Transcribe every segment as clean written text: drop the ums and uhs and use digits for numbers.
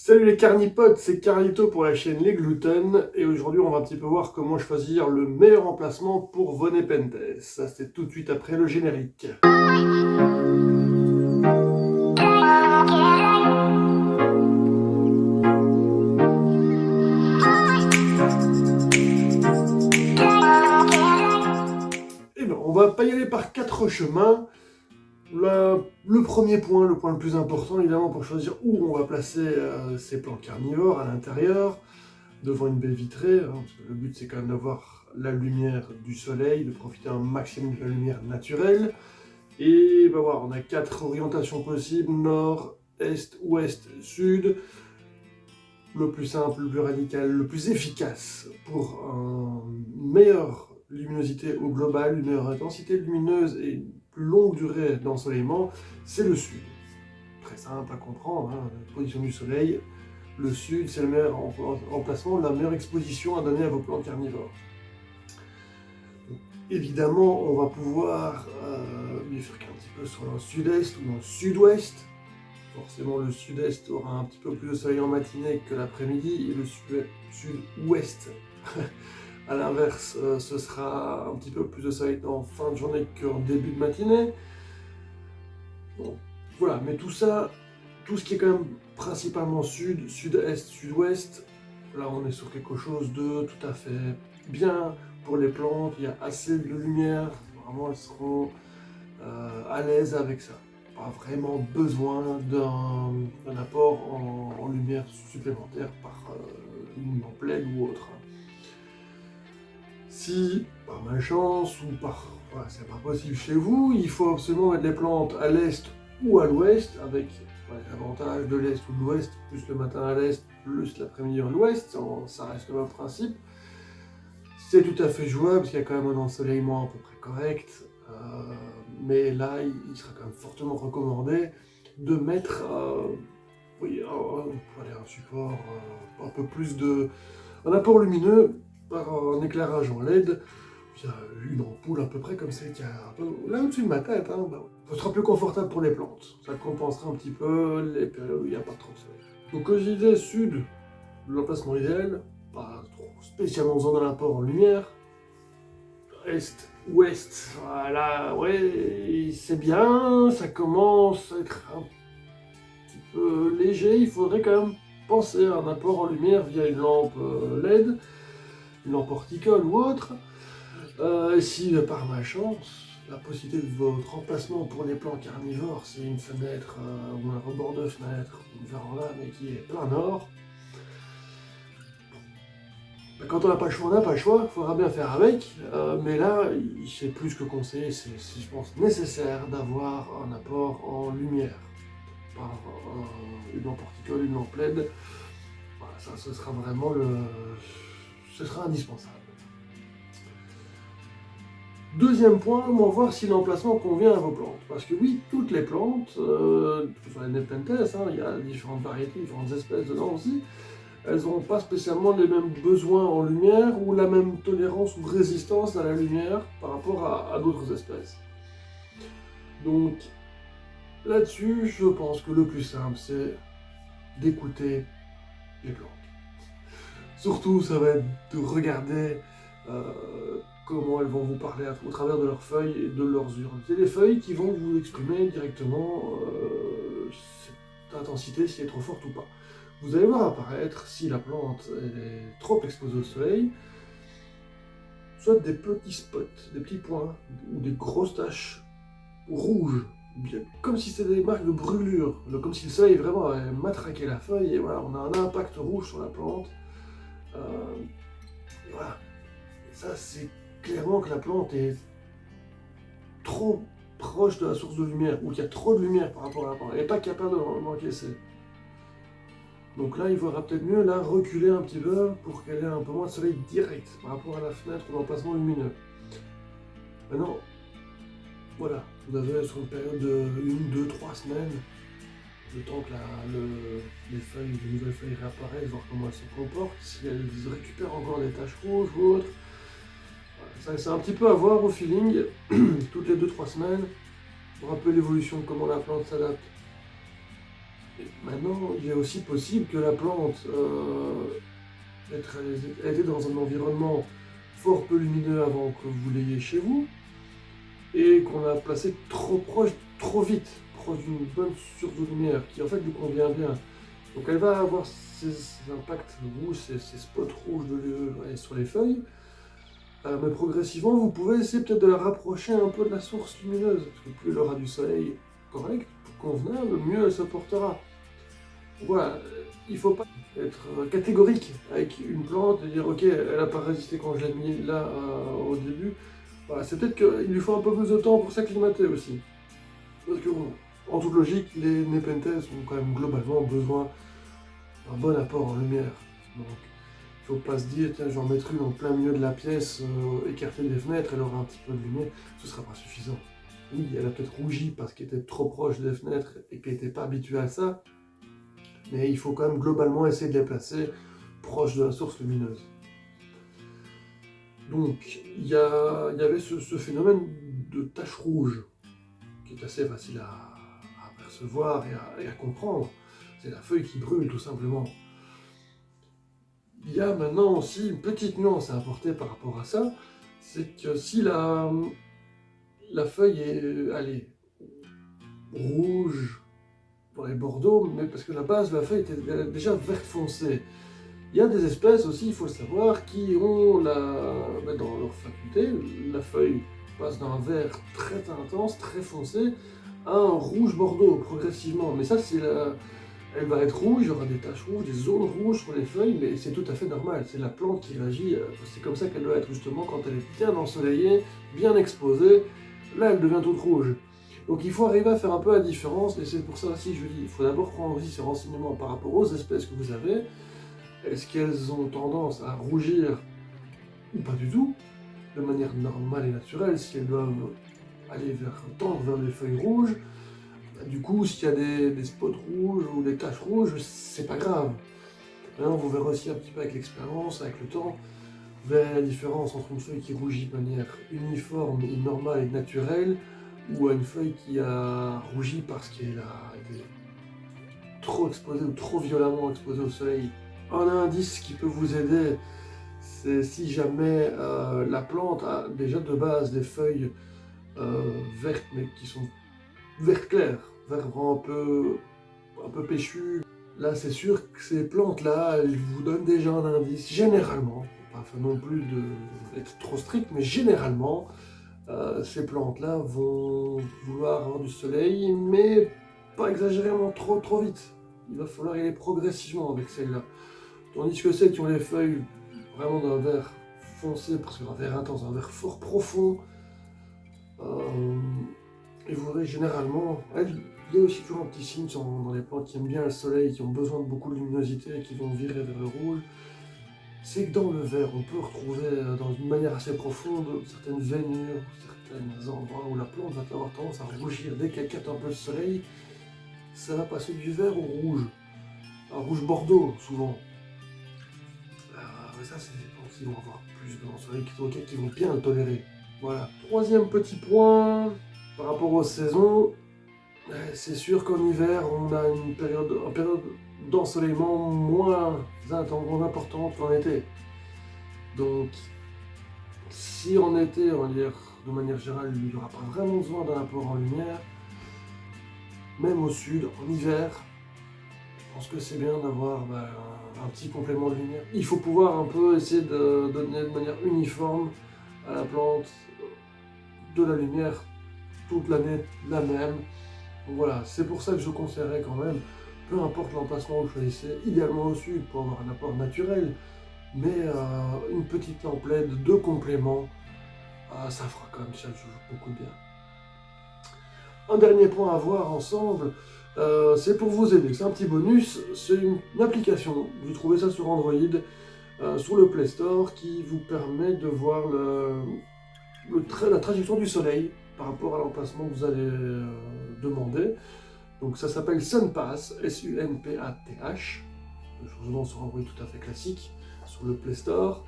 Salut les carnipodes, c'est Carlito pour la chaîne Les Gluten et aujourd'hui on va un petit peu voir comment choisir le meilleur emplacement pour vos Nepenthes. Ça c'est tout de suite après le générique. Et bien on va pas y aller par quatre chemins. Le premier point, le point le plus important évidemment pour choisir où on va placer ces plantes carnivores à l'intérieur, devant une baie vitrée, hein, parce que le but c'est quand même d'avoir la lumière du soleil, de profiter un maximum de la lumière naturelle. Et bah voilà, on a quatre orientations possibles, nord, est, ouest, sud. Le plus simple, le plus radical, le plus efficace pour une meilleure luminosité au global, une meilleure intensité lumineuse et une plus longue durée d'ensoleillement, c'est le sud. Très simple à comprendre, hein, la position du soleil. Le sud, c'est le meilleur emplacement, la meilleure exposition à donner à vos plantes carnivores. Donc, évidemment, on va pouvoir bifurquer un petit peu sur le sud-est ou dans le sud-ouest. Forcément, le sud-est aura un petit peu plus de soleil en matinée que l'après-midi, et le sud-ouest, à l'inverse, ce sera un petit peu plus de soleil en fin de journée qu'en début de matinée. Bon, voilà, mais tout ça, tout ce qui est quand même principalement sud, sud-est, sud-ouest, là on est sur quelque chose de tout à fait bien pour les plantes, il y a assez de lumière, vraiment elles seront à l'aise avec ça. Pas vraiment besoin d'un apport en lumière supplémentaire par une lampe LED ou autre. Si, par malchance, ou par... Voilà, c'est pas possible chez vous, il faut absolument mettre les plantes à l'est ou à l'ouest, avec l'avantage de l'est ou de l'ouest, plus le matin à l'est, plus l'après-midi à l'ouest, ça reste le même principe. C'est tout à fait jouable, parce qu'il y a quand même un ensoleillement à peu près correct, mais là, il sera quand même fortement recommandé de mettre un support, un peu plus un apport lumineux par un éclairage en LED. Il y a une ampoule à peu près comme celle qu'il y a un peu là au-dessus de ma tête. Hein, ça sera plus confortable pour les plantes. Ça compensera un petit peu les périodes où il n'y a pas trop de soleil. Donc comme je disais, sud, l'emplacement idéal, pas trop spécialement besoin d'un apport en lumière. Est, ouest, voilà, ouais, c'est bien, ça commence à être un petit peu léger. Il faudrait quand même penser à un apport en lumière via une lampe LED, une lampe horticole ou autre. Si par malchance, la possibilité de votre emplacement pour les plants carnivores, c'est une fenêtre ou un rebord de fenêtre, une véranda, mais qui est plein nord, quand on n'a pas le choix, on n'a pas le choix, il faudra bien faire avec, mais là, c'est plus que conseillé, c'est, je pense, nécessaire d'avoir un apport en lumière, par une lampe horticole, une lampe LED. Voilà, ça, ce sera vraiment ce sera indispensable. Deuxième point, on va voir si l'emplacement convient à vos plantes. Parce que oui, toutes les plantes, que ce soit les Nepenthes, hein, il y a différentes variétés, différentes espèces dedans aussi, elles n'ont pas spécialement les mêmes besoins en lumière ou la même tolérance ou résistance à la lumière par rapport à d'autres espèces. Donc là-dessus, je pense que le plus simple, c'est d'écouter les plantes. Surtout, ça va être de regarder comment elles vont vous parler au travers de leurs feuilles et de leurs urnes. C'est les feuilles qui vont vous exprimer directement cette intensité, si elle est trop forte ou pas. Vous allez voir apparaître, si la plante est trop exposée au soleil, soit des petits spots, des petits points, ou des grosses taches rouges, bien, comme si c'était des marques de brûlure, comme si le soleil vraiment avait matraqué la feuille, et voilà, on a un impact rouge sur la plante. Et voilà. Et ça, c'est clairement que la plante est trop proche de la source de lumière, ou qu'il y a trop de lumière par rapport à la plante, elle n'est pas capable de m'encaisser. Donc là, il faudra peut-être mieux la reculer un petit peu pour qu'elle ait un peu moins de soleil direct par rapport à la fenêtre ou l'emplacement lumineux. Maintenant, voilà, vous avez sur une période de 1, 2, 3 semaines, le temps que les nouvelles feuilles réapparaissent, voir comment elles se comportent, si elles récupèrent encore des taches rouges ou autres. Voilà, c'est un petit peu à voir au feeling, toutes les 2-3 semaines, voir un peu l'évolution, comment la plante s'adapte Maintenant, il est aussi possible que la plante ait été dans un environnement fort peu lumineux avant que vous l'ayez chez vous, et qu'on l'a placée trop proche, trop vite, proche d'une bonne source de lumière, qui en fait lui convient bien. Donc elle va avoir ces impacts rouges, ces spots rouges sur les feuilles, mais progressivement vous pouvez essayer peut-être de la rapprocher un peu de la source lumineuse, parce que plus elle aura du soleil correct, convenable, mieux elle se portera. Voilà, il ne faut pas être catégorique avec une plante et dire ok, elle n'a pas résisté quand je l'ai mis là au début. Voilà, c'est peut-être qu'il lui faut un peu plus de temps pour s'acclimater aussi. Parce que bon, en toute logique, les Nepenthes ont quand même globalement besoin d'un bon apport en lumière. Donc il ne faut pas se dire tiens, je vais en mettre une en plein milieu de la pièce, écartée des fenêtres, elle aura un petit peu de lumière, ce ne sera pas suffisant. Oui, elle a peut-être rougi parce qu'elle était trop proche des fenêtres et qu'elle n'était pas habituée à ça, mais il faut quand même globalement essayer de les placer proche de la source lumineuse. Donc, il y avait ce phénomène de taches rouges, qui est assez facile à percevoir et à comprendre. C'est la feuille qui brûle, tout simplement. Il y a maintenant aussi une petite nuance à apporter par rapport à ça, c'est que si la feuille est, allez, rouge dans les bordeaux, mais parce que la base de la feuille était déjà verte foncée. Il y a des espèces aussi, il faut le savoir, qui ont dans leur faculté, la feuille passe d'un vert très intense, très foncé, à un rouge bordeaux progressivement. Mais ça, elle va être rouge, il y aura des taches rouges, des zones rouges sur les feuilles, mais c'est tout à fait normal. C'est la plante qui réagit, c'est comme ça qu'elle doit être justement quand elle est bien ensoleillée, bien exposée. Là, elle devient toute rouge. Donc il faut arriver à faire un peu la différence, et c'est pour ça aussi que je dis, il faut d'abord prendre aussi ces renseignements par rapport aux espèces que vous avez. Est-ce qu'elles ont tendance à rougir ou pas du tout, de manière normale et naturelle, si elles doivent tendre vers les feuilles rouges? Du coup, s'il y a des spots rouges ou des taches rouges, c'est pas grave. Maintenant, vous verrez aussi un petit peu avec l'expérience, avec le temps, vous verrez la différence entre une feuille qui rougit de manière uniforme et normale et naturelle, ou une feuille qui a rougi parce qu'elle a été trop exposée ou trop violemment exposée au soleil. Un indice qui peut vous aider, c'est si jamais la plante a déjà de base des feuilles vertes, mais qui sont vertes claires, vert vraiment un peu péchues. Là, c'est sûr que ces plantes-là, elles vous donnent déjà un indice, généralement, pas non plus d'être trop strict, mais généralement, ces plantes-là vont vouloir avoir du soleil, mais pas exagérément trop vite. Il va falloir y aller progressivement avec celles-là. Tandis que celles qui ont les feuilles vraiment d'un vert foncé, parce qu'un vert intense, un vert fort profond, et vous verrez généralement, il y a aussi toujours un petit signe dans les plantes qui aiment bien le soleil, qui ont besoin de beaucoup de luminosité et qui vont virer vers le rouge. C'est que dans le vert, on peut retrouver dans une manière assez profonde certaines veinures, certains endroits où la plante va avoir tendance à rougir. Dès qu'elle capte un peu le soleil, ça va passer du vert au rouge. Un rouge bordeaux, souvent. Ça, c'est des plantes qui vont avoir plus de soleil, qui vont bien le tolérer. Voilà. Troisième petit point, par rapport aux saisons, c'est sûr qu'en hiver, on a une période d'ensoleillement moins importante qu'en été. Donc, si en été, on va dire, de manière générale, il n'y aura pas vraiment besoin d'un apport en lumière, même au sud, en hiver, je pense que c'est bien d'avoir un petit complément de lumière. Il faut pouvoir un peu essayer de donner de manière uniforme à la plante de la lumière toute l'année la même. Donc voilà, c'est pour ça que je conseillerais quand même, peu importe l'emplacement où vous choisissez, idéalement au sud pour avoir un apport naturel, mais une petite lampe LED de complément, ça fera quand même chaque jour beaucoup de bien. Un dernier point à voir ensemble, c'est pour vous aider, c'est un petit bonus, c'est une application, vous trouvez ça sur Android, sur le Play Store, qui vous permet de voir la trajectoire du soleil par rapport à l'emplacement que vous allez demander. Donc ça s'appelle SunPath, S-U-N-P-A-T-H, le changement sur Android tout à fait classique, sur le Play Store.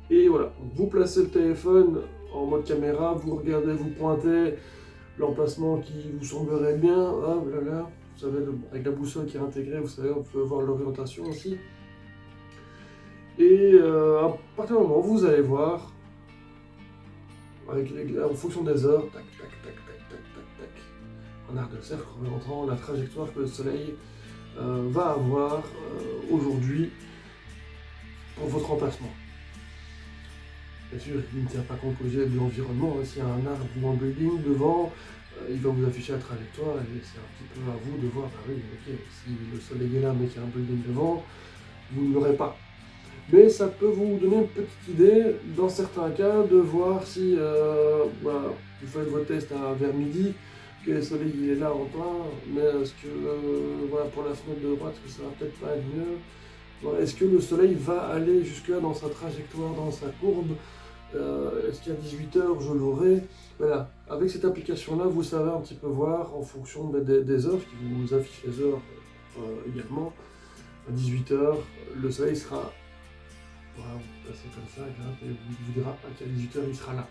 Et voilà, vous placez le téléphone en mode caméra, vous regardez, vous pointez l'emplacement qui vous semblerait bien, hop là là, vous savez, avec la boussole qui est intégrée, vous savez, on peut voir l'orientation aussi. Et à partir du moment où vous allez voir, en fonction des heures, tac, tac, tac, tac, tac, tac, tac, en arc de cercle, représentant la trajectoire que le soleil va avoir aujourd'hui pour votre emplacement. Bien sûr, il ne tient pas compte de l'environnement. S'il y a un arbre ou un building devant, il va vous afficher la trajectoire et c'est un petit peu à vous de voir, bah oui, ok, si le soleil est là mais qu'il y a un building devant, vous ne l'aurez pas. Mais ça peut vous donner une petite idée, dans certains cas, de voir si vous faites votre test vers midi, que le soleil il est là en plein, mais est-ce que pour la fenêtre de droite, que ça va peut-être pas être mieux. Voilà, est-ce que le soleil va aller jusque-là dans sa trajectoire, dans sa courbe? Est-ce qu'à 18h je l'aurai? Voilà, avec cette application-là, vous savez un petit peu voir en fonction des heures, qui vous affiche les heures également. À 18h, le soleil sera. Voilà, vous passez comme ça, et vous dira qu'à 18h il sera là.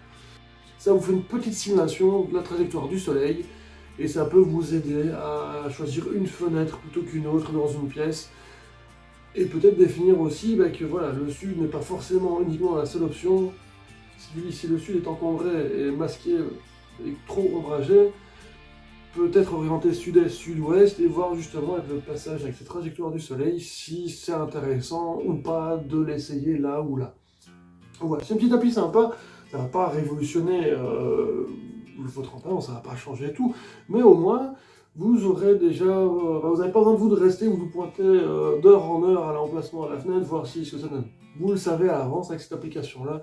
Ça vous fait une petite simulation de la trajectoire du soleil, et ça peut vous aider à choisir une fenêtre plutôt qu'une autre dans une pièce. Et peut-être définir aussi que voilà, le sud n'est pas forcément uniquement la seule option. Si le sud est encombré et masqué et trop ombragé, peut-être orienter sud-est, sud-ouest et voir justement avec le passage avec cette trajectoire du soleil si c'est intéressant ou pas de l'essayer là ou là. Voilà, c'est une petite appli sympa, ça va pas révolutionner votre emploi, ça va pas changer tout, mais au moins vous aurez déjà, vous n'avez pas besoin de vous de rester ou de pointer d'heure en heure à l'emplacement à la fenêtre, voir si ce que ça donne. Vous le savez à l'avance avec cette application-là,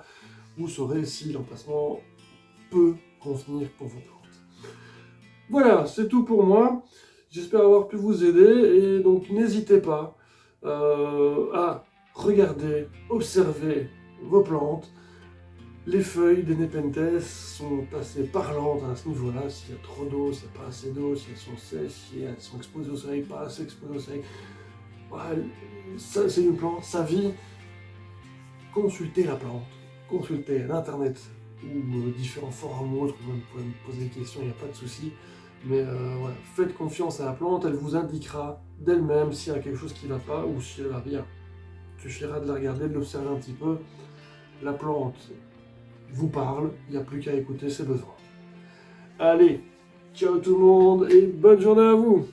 vous saurez si l'emplacement peut convenir pour vos plantes. Voilà, c'est tout pour moi. J'espère avoir pu vous aider et donc n'hésitez pas à regarder, observer vos plantes. Les feuilles des Nepenthes sont assez parlantes à ce niveau-là. S'il y a trop d'eau, s'il n'y a pas assez d'eau, si elles sont sèches, si elles sont exposées au soleil, pas assez exposées au soleil. Voilà, ça, c'est une plante, sa vie. Consultez la plante, consultez l'internet ou différents forums ou autres, vous pouvez me poser des questions, il n'y a pas de souci. Mais voilà, faites confiance à la plante, elle vous indiquera d'elle-même s'il y a quelque chose qui ne va pas ou si elle va bien. Il suffira de la regarder, de l'observer un petit peu. La plante vous parle, il n'y a plus qu'à écouter ses besoins. Allez, ciao tout le monde et bonne journée à vous!